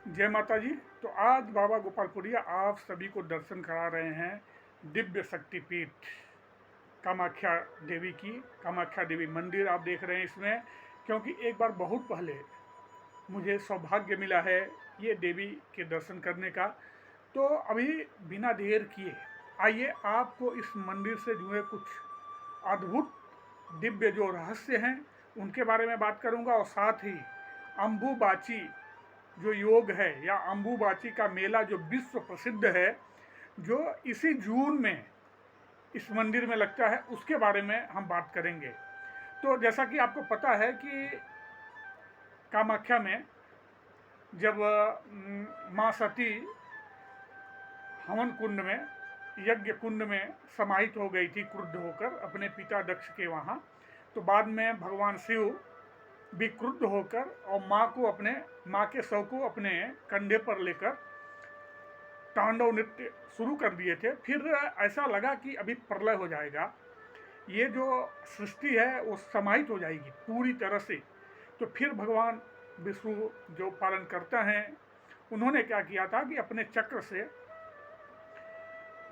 जय माता जी। तो आज बाबा गोपालपुरिया आप सभी को दर्शन करा रहे हैं दिव्य शक्तिपीठ कामाख्या देवी की। कामाख्या देवी मंदिर आप देख रहे हैं इसमें, क्योंकि एक बार बहुत पहले मुझे सौभाग्य मिला है ये देवी के दर्शन करने का। तो अभी बिना देर किए आइए आपको इस मंदिर से जुड़े कुछ अद्भुत दिव्य जो रहस्य हैं उनके बारे में बात करूंगा, और साथ ही अम्बुबाची जो योग है या अम्बुबाची का मेला जो विश्व प्रसिद्ध है, जो इसी जून में इस मंदिर में लगता है, उसके बारे में हम बात करेंगे। तो जैसा कि आपको पता है कि कामाख्या में जब माँ सती हवन कुंड में, यज्ञ कुंड में समाहित हो गई थी क्रुद्ध होकर अपने पिता दक्ष के वहाँ, तो बाद में भगवान शिव भी क्रुद्ध होकर और माँ के शव को अपने कंधे पर लेकर तांडव नृत्य शुरू कर दिए थे। फिर ऐसा लगा कि अभी प्रलय हो जाएगा, ये जो सृष्टि है वो समाहित हो जाएगी पूरी तरह से। तो फिर भगवान विष्णु जो पालन करता हैं, उन्होंने क्या किया था कि अपने चक्र से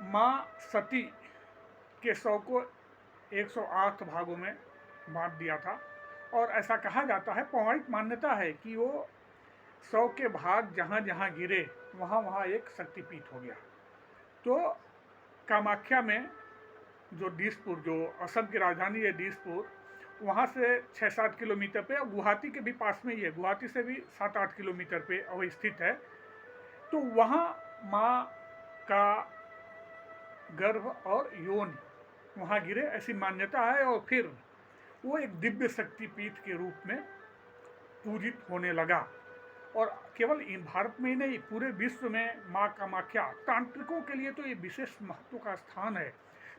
माँ सती के शव को 108 भागों में बांट दिया था। और ऐसा कहा जाता है, पौराणिक मान्यता है कि वो 100 के भाग जहाँ जहाँ गिरे वहाँ वहाँ एक शक्तिपीठ हो गया। तो कामाख्या में जो दिसपुर, जो असम की राजधानी है दिसपुर, वहाँ से 6-7 किलोमीटर पे, गुवाहाटी के भी पास में ही है, गुवाहाटी से भी 7-8 किलोमीटर पे अवस्थित है। तो वहाँ माँ का गर्भ और योनि वहाँ गिरे, ऐसी मान्यता है। और फिर वो एक दिव्य शक्तिपीठ के रूप में पूजित होने लगा। और केवल भारत में ही नहीं, पूरे विश्व में माँ कामाख्या तांत्रिकों के लिए तो ये विशेष महत्व का स्थान है।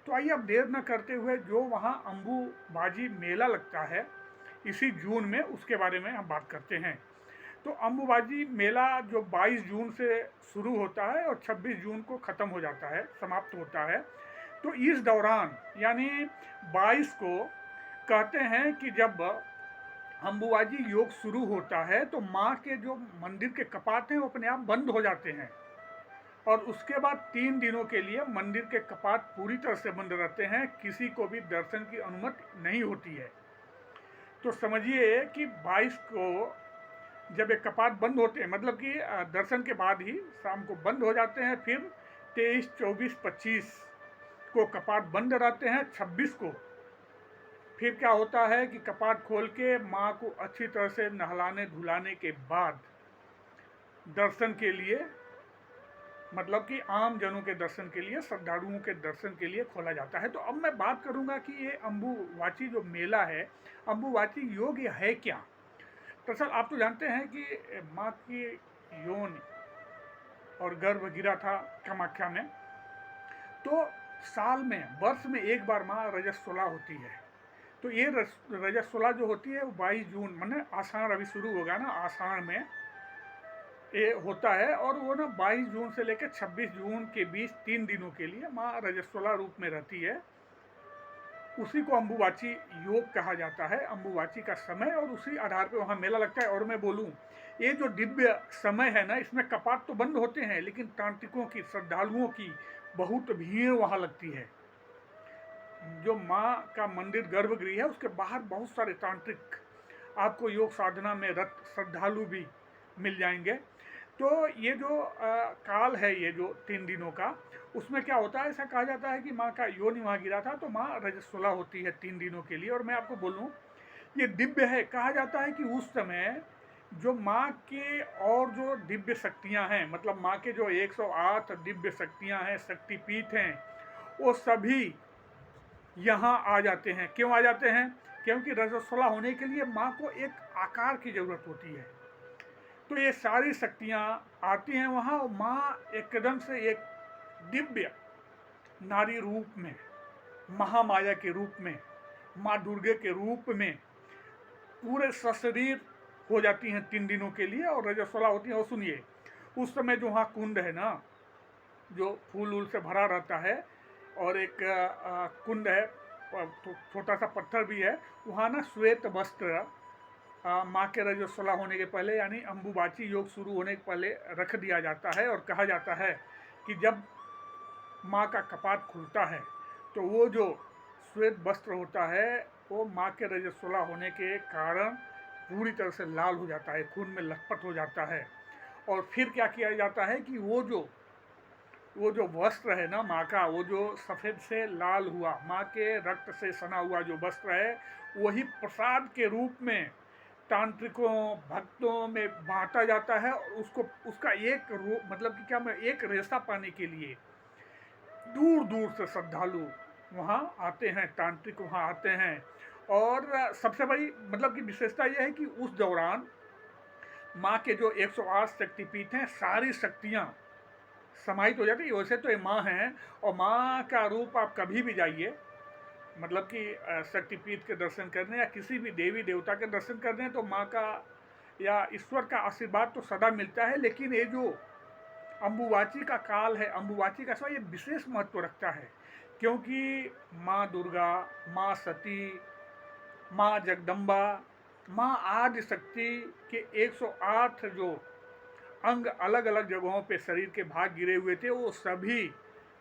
तो आइए अब देर न करते हुए जो वहाँ अम्बुबाजी मेला लगता है इसी जून में, उसके बारे में हम बात करते हैं। तो अम्बुबाजी मेला जो 22 जून से शुरू होता है और 26 जून को ख़त्म हो जाता है, समाप्त होता है। तो इस दौरान यानी 22 को कहते हैं कि जब अम्बुबाजी योग शुरू होता है तो माँ के जो मंदिर के कपाट हैं वो अपने आप बंद हो जाते हैं, और उसके बाद 3 दिनों के लिए मंदिर के कपाट पूरी तरह से बंद रहते हैं, किसी को भी दर्शन की अनुमति नहीं होती है। तो समझिए कि 22 को जब एक कपाट बंद होते हैं, मतलब कि दर्शन के बाद ही शाम को बंद हो जाते हैं, फिर 23, 24, 25 को कपाट बंद रहते हैं। 26 को फिर क्या होता है कि कपाट खोल के माँ को अच्छी तरह से नहलाने धुलाने के बाद दर्शन के लिए, मतलब कि आम जनों के दर्शन के लिए, श्रद्धालुओं के दर्शन के लिए खोला जाता है। तो अब मैं बात करूंगा कि ये अम्बुबाची जो मेला है, अम्बुबाची योग ये है क्या। दरअसल आप तो जानते हैं कि माँ की योनि और गर्भ गिरा था कामाख्या में, तो साल में, वर्ष में एक बार माँ रजस्वला होती है। तो ये रजस्वला जो होती है वो 22 जून, मैंने आषाढ़ अभी शुरू होगा ना, आषाढ़ में ये होता है। और वो ना 22 जून से लेकर 26 जून के बीच 3 दिनों के लिए माँ रजस्वला रूप में रहती है। उसी को अम्बुबाची योग कहा जाता है, अम्बुबाची का समय, और उसी आधार पे वहाँ मेला लगता है। और मैं बोलूँ, ये जो दिव्य समय है ना, इसमें कपाट तो बंद होते हैं, लेकिन तांत्रिकों की, श्रद्धालुओं की बहुत भीड़ वहाँ लगती है। जो माँ का मंदिर गर्भगृह है उसके बाहर बहुत सारे तांत्रिक आपको योग साधना में रत श्रद्धालु भी मिल जाएंगे। तो ये जो काल है, ये जो 3 दिनों का, उसमें क्या होता है, ऐसा कहा जाता है कि माँ का योनि वहाँ गिरा था तो माँ रजस्वला होती है 3 दिनों के लिए। और मैं आपको बोलूँ, ये दिव्य है। कहा जाता है कि उस समय जो माँ के और जो दिव्य शक्तियाँ हैं, मतलब माँ के जो 108 दिव्य शक्तियाँ हैं, शक्तिपीठ हैं, वो सभी यहाँ आ जाते हैं। क्यों आ जाते हैं? क्योंकि रजस्वला होने के लिए माँ को एक आकार की ज़रूरत होती है। तो ये सारी शक्तियाँ आती हैं वहाँ, और माँ एकदम से एक दिव्य नारी रूप में, महामाया के रूप में, माँ दुर्गे के रूप में पूरे सशरीर हो जाती हैं 3 दिनों के लिए और रजस्वला होती हैं। और सुनिए, उस समय जो वहाँ कुंड है ना, जो फूल उल से भरा रहता है, और एक कुंड है, छोटा सा पत्थर भी है, वहाँ ना श्वेत वस्त्र माँ के रजस्वला होने के पहले यानी अम्बुबाची योग शुरू होने के पहले रख दिया जाता है। और कहा जाता है कि जब माँ का कपाट खुलता है तो वो जो श्वेत वस्त्र होता है वो माँ के रजस्वला होने के कारण पूरी तरह से लाल हो जाता है, खून में लथपथ हो जाता है। और फिर क्या किया जाता है कि वो जो वस्त्र है ना माँ का, वो जो सफ़ेद से लाल हुआ माँ के रक्त से सना हुआ जो वस्त्र है, वही प्रसाद के रूप में तांत्रिकों भक्तों में बांटा जाता है। और उसको उसका मतलब कि क्या मैं एक रेशा पाने के लिए दूर दूर से श्रद्धालु वहाँ आते हैं, तांत्रिक वहाँ आते हैं। और सबसे बड़ी मतलब की विशेषता यह है कि उस दौरान माँ के जो 108 शक्तिपीठ हैं, सारी शक्तियाँ समाहित हो जाती है। वैसे तो ये माँ हैं और माँ का रूप आप कभी भी जाइए, मतलब कि शक्तिपीठ के दर्शन करने या किसी भी देवी देवता के दर्शन करने, तो माँ का या ईश्वर का आशीर्वाद तो सदा मिलता है। लेकिन ये जो अम्बुबाची का काल है, अम्बुबाची का समय, ये विशेष महत्व रखता है क्योंकि माँ दुर्गा, माँ सती, माँ जगदम्बा, माँ आदि शक्ति के 108 जो अंग अलग अलग जगहों पे शरीर के भाग गिरे हुए थे, वो सभी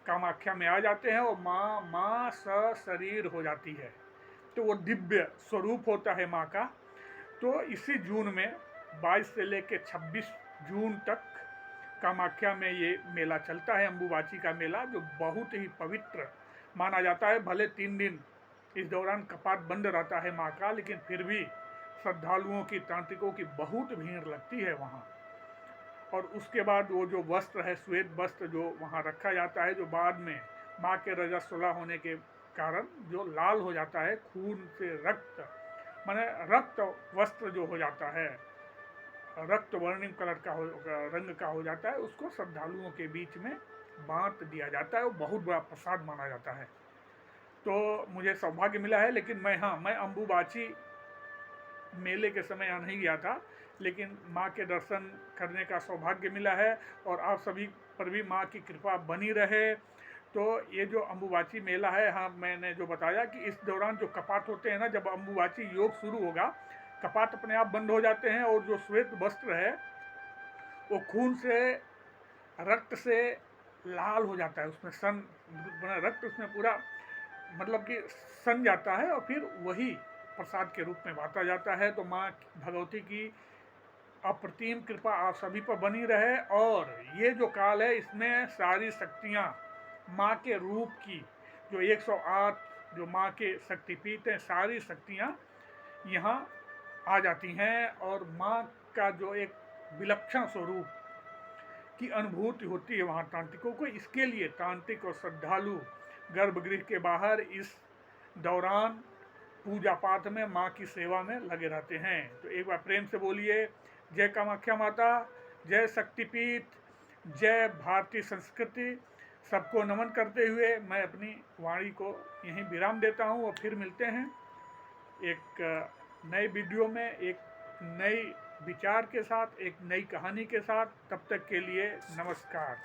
कामाख्या में आ जाते हैं और माँ सशरीर हो जाती है। तो वो दिव्य स्वरूप होता है माँ का। तो इसी जून में 22 से लेकर 26 जून तक कामाख्या में ये मेला चलता है, अम्बुबाची का मेला, जो बहुत ही पवित्र माना जाता है। भले 3 दिन इस दौरान कपाट बंद रहता है माँ का, लेकिन फिर भी श्रद्धालुओं की, तांत्रिकों की बहुत भीड़ लगती है वहाँ। और उसके बाद वो जो वस्त्र है, श्वेत वस्त्र जो वहाँ रखा जाता है, जो बाद में माँ के रजस्वला होने के कारण जो लाल हो जाता है, खून से रक्त, माने रक्त वस्त्र जो हो जाता है, रक्त वर्णिम कलर का रंग का हो जाता है, उसको श्रद्धालुओं के बीच में बांट दिया जाता है। वो बहुत बड़ा प्रसाद माना जाता है। तो मुझे सौभाग्य मिला है, लेकिन मैं अम्बुबाची मेले के समय यहाँ नहीं गया था, लेकिन माँ के दर्शन करने का सौभाग्य मिला है। और आप सभी पर भी माँ की कृपा बनी रहे। तो ये जो अम्बुबाची मेला है, हाँ मैंने जो बताया कि इस दौरान जो कपाट होते हैं ना, जब अम्बुबाची योग शुरू होगा, कपाट अपने आप बंद हो जाते हैं और जो श्वेत वस्त्र है वो खून से, रक्त से लाल हो जाता है, उसमें सन रक्त उसमें पूरा मतलब कि सन जाता है और फिर वही प्रसाद के रूप में बांटा जाता है। तो माँ भगवती की अप्रतिम कृपा आप सभी पर बनी रहे। और ये जो काल है, इसमें सारी शक्तियाँ माँ के रूप की, जो 108 जो माँ के शक्तिपीठ हैं, सारी शक्तियाँ यहाँ आ जाती हैं और माँ का जो एक विलक्षण स्वरूप की अनुभूति होती है वहाँ तांत्रिकों को। इसके लिए तांत्रिक और श्रद्धालु गर्भगृह के बाहर इस दौरान पूजा पाठ में, माँ की सेवा में लगे रहते हैं। तो एक बार प्रेम से बोलिए, जय कामाख्या माता, जय शक्तिपीठ, जय भारतीय संस्कृति। सबको नमन करते हुए मैं अपनी वाणी को यहीं विराम देता हूँ और फिर मिलते हैं एक नए वीडियो में, एक नई विचार के साथ, एक नई कहानी के साथ। तब तक के लिए नमस्कार।